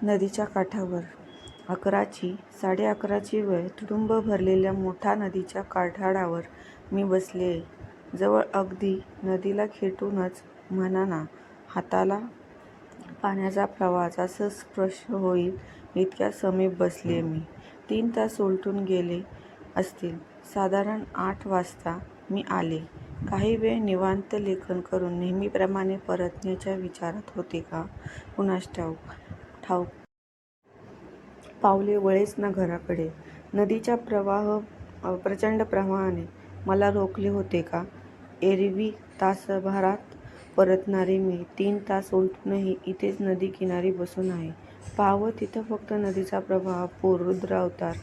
नदीच्या काठावर 11ची वेळ. तुडुंब भरलेल्या मोठ्या नदीच्या काठाडावर मी बसलेय. जवळ अगदी नदीला खेटूनच म्हणा हाताला पाण्याचा प्रवाह जसा स्पर्श होईल इतक्या समीप बसलेय मी. 3 तास उलटून गेले असतील. साधारण 8 वाजता मी आले. काही वेळ निवांत लेखन करून नेहमीप्रमाणे परतण्याच्या विचारात होते का कुणास ठाऊक. पावले वळेच ना घराकडे. नदीच्या प्रचंड प्रवाहाने मला रोखले होते का? एरवी तासभरात परतणारे मी 3 तास उलटूनही इथेच नदीकिनारी बसून आहे. पाहावं तिथं फक्त नदीचा प्रवाह, पूर, रुद्रावतार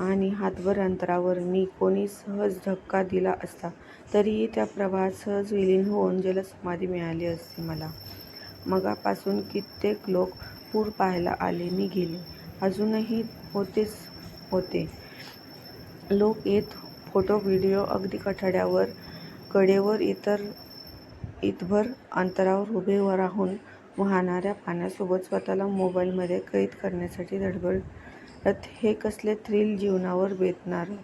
आणि हातभर अंतरावर मी कोणी सहज धक्का दिला असता तरीही त्या प्रवाहात सहज विलीन होऊन जलसमाधी मिळाली असती मला. मगापासून कित्येक लोक पूर पाहायला आले नि गेले. अजूनही होतेच होते. लोक येत, फोटो व्हिडिओ. अगदी कडेवर इतभर अंतरावर उभे राहून वाहणाऱ्या पाण्यासोबत स्वतःला मोबाईलमध्ये कैद करण्यासाठी धडपडत. हे कसले थ्रिल जीवनावर बेतणारं.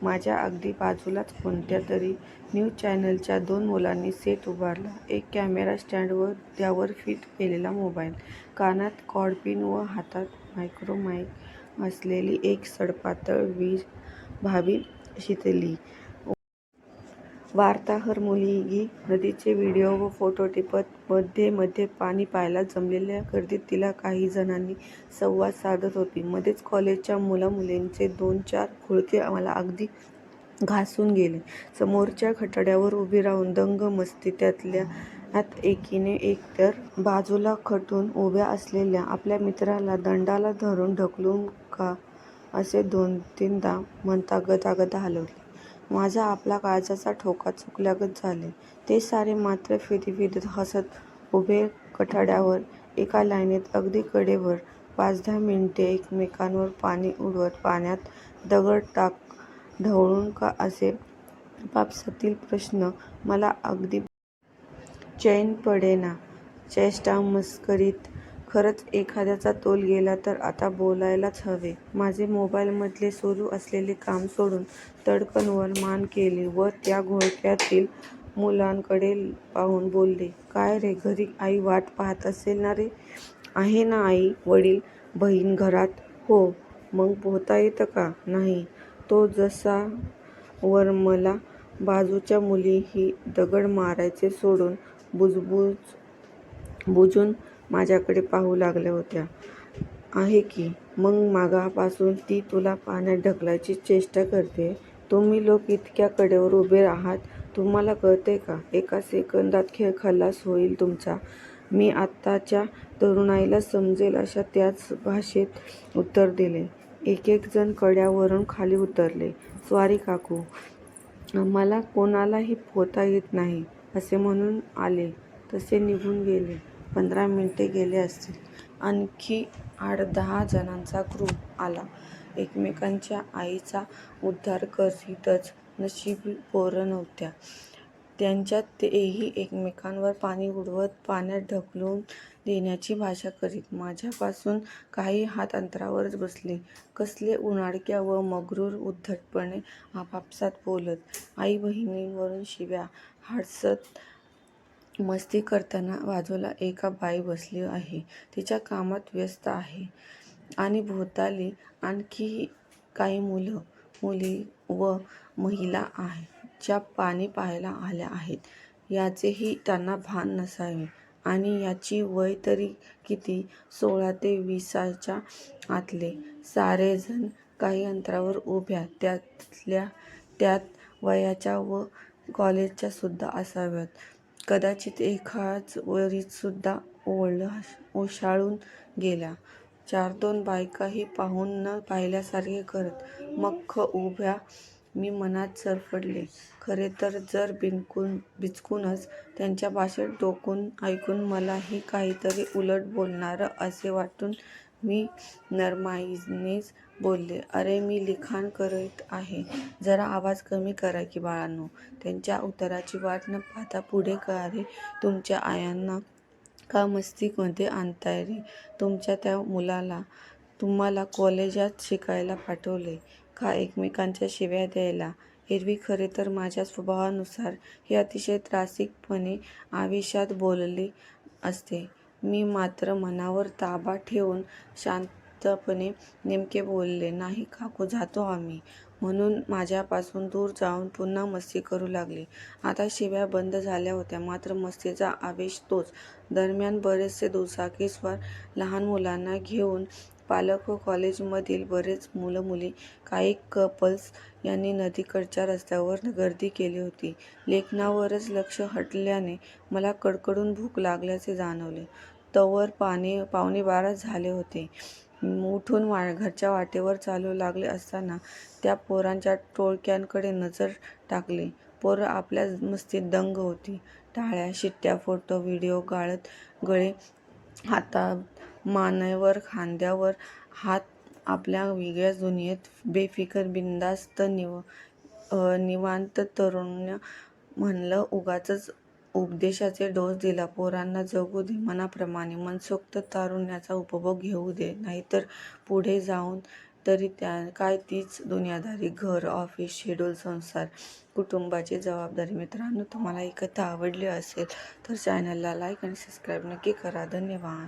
माझ्या अगदी बाजूलाच कोणत्या तरी न्यूज चॅनलच्या 2 मुलांनी सेट उभारला. एक कॅमेरा स्टँड व त्यावर फिट केलेला मोबाईल, कानात कॉर्डपिन व हातात मायक्रो माईक असलेली एक सडपातळ भावी शितली वार्ताहर मुलगी नदीचे व्हिडिओ व फोटो टिपत. मध्ये पाणी पाहायला जमलेल्या गर्दीत तिला काही जणांनी संवाद साधत होती. मध्येच कॉलेजच्या मुलामुलींचे 2-4 खुळके मला अगदी घासून गेले. समोरच्या कठाड्यावर उभी राहून दंग मस्ती. त्यातल्यात एकीने एकतर बाजूला खटून उभ्या असलेल्या आपल्या मित्राला दंडाला धरून ढकलून का असे 2-3दा म्हणता गदागदा हलवले. माझा आपला काळजाचा ठोका चुकल्यागत झाले. ते सारे मात्र फिदीत हसत उभे कठाड्यावर एका लाईनीत अगदी कडेवर 5-10 मिनिटे एकमेकांवर पाणी उडवत. पाण्यात दगड ढवळून का असे पावसातील प्रश्न मला अगदी चैन पडेना. चेष्टा मस्करीत खरंच एखाद्याचा तोल गेला तर आता बोलायलाच हवे. माझे मोबाईलमधले सुरू असलेले काम सोडून तडकन वर मान केली व त्या घोळक्यातील मुलांकडे पाहून बोलले, काय रे, घरी आई वाट पाहत असेल ना रे? आहे ना आई, वडील, बहीण घरात? हो. मग पोहता येतं का? नाही. तो जसा वरमला. बाजूच्या मुलीही दगड मारायचे सोडून बुजून माझ्याकडे पाहू लागल्या होत्या. आहे की. मग मागापासून ती तुला पाण्यात ढकलायची चेष्टा करतेय. तुम्ही लोक इतक्या कडेवर उभे आहात, तुम्हाला कळतंय का? एका सेकंदात खेळ खल्लास होईल तुमचा. मी आत्ताच्या तरुणाईला समजेल अशा त्याच भाषेत उत्तर दिले. एक जण कड्यावरून खाली उतरले. सॉरी काकू, आम्हाला कोणालाही पोहता येत नाही असे म्हणून आले तसे निघून गेले. 15 मिनिटे गेले असतील. आणखी 8-10 जणांचा ग्रुप आला. एकमेकांच्या आईचा उद्धार करीतच. नशिबी पोरं नव्हत्या त्यांच्यात. तेही एकमेकांवर पाणी उडवत, पाण्यात ढकलून देण्याची भाषा करीत. माझ्यापासून काही हात अंतरावरच बसले. कसले उनाडक्या व मग्रूर, उद्धटपणे आपापसात बोलत. आई बहिणींवरून शिव्या हाकत मस्ती करताना. बाजूला एक बाई बसली आहे. तिच्या कामात व्यस्त आहे आणि भोवताली आणखी काही मुलं, मुली व महिला ज्या पाणी पाहायला आल्या आहेत याचेही त्यांना भान नसावे. आणि याची वय तरी किती? 16 ते 20च्या आतले. सारेजण काही अंतरावर उभ्या. त्यातल्या त्यात वयाच्या व कॉलेजच्या सुद्धा असाव्यात. कदाचित एकाच वरीसुद्धा ओशाळून गेल्या. 4-2 बायकाही पाहून न पाहिल्यासारखे करत मख्ख उभ्या. मी मनात सरफडले. खरे तर जर बिचकूनच त्यांच्या भाषेत डोकून ऐकून मलाही काहीतरी उलट बोलणारं असे वाटून मी नरमाईनेच बोलले, अरे मी लिखाण करीत आहे. जरा आवाज कमी करा की बाळांनो. त्यांच्या उत्तराची वाट न पाहता पुढे का रे, तुमच्या आयांना का मस्ती कोणते आणताय रे? तुमच्या त्या मुलाला तुम्हाला कॉलेजात शिकायला पाठवले का एकमेकांच्या शिव्या द्यायला? एरवी खरे तर माझ्या स्वभावानुसार हे अतिशय त्रासिकपणे आवेशात बोलले असते. मी मात्र मनावर ताबा ठेवून शांतपणे नेमके बोलले, नाही काकू, जातो आम्ही. म्हणून माझ्यापासून दूर जाऊन पुन्हा मस्ती करू लागले. आता शिव्या बंद झाल्या होत्या, मात्र मस्तीचा आवेश तोच. दरम्यान बरेचसे दुचाकीस्वार लहान मुलांना घेऊन पालक व कॉलेजमधील बरेच मुलं-मुली, काही कपल्स यांनी नदीकडच्या रस्त्यावर गर्दी केली होती. लेखनावरच लक्ष हटल्याने मला कडकडून भूक लागल्याचे जाणवले. तोवर 12:15 झाले होते. उठून घरच्या वाटेवर चालू लागले असताना त्या पोरांच्या टोळक्यांकडे नजर टाकली. पोरं आपल्या मस्तीत दंग होती. टाळ्या, शिट्ट्या, फोटो, व्हिडिओ गाळत गळे हातात, मानेवर, खांद्यावर हात, आपल्या वेगळ्याच दुनियेत बेफिकर, बिनधास्त, निवांत. तरुण म्हणलं, उगाचच उपदेशाचे डोस दिला. पोरांना जगू दे मनाप्रमाणे, मनसोक्त तारुण्याचा उपभोग घेऊ दे. नाहीतर पुढे जाऊन तरी काय तीच दुनियादारी, घर, ऑफिस, शेड्यूल, संसार, कुटुंबाची जबाबदारी. मित्रांनो, तुम्हाला ही कथा आवडली असेल तर चॅनलला लाईक आणि सबस्क्राईब नक्की करा. धन्यवाद.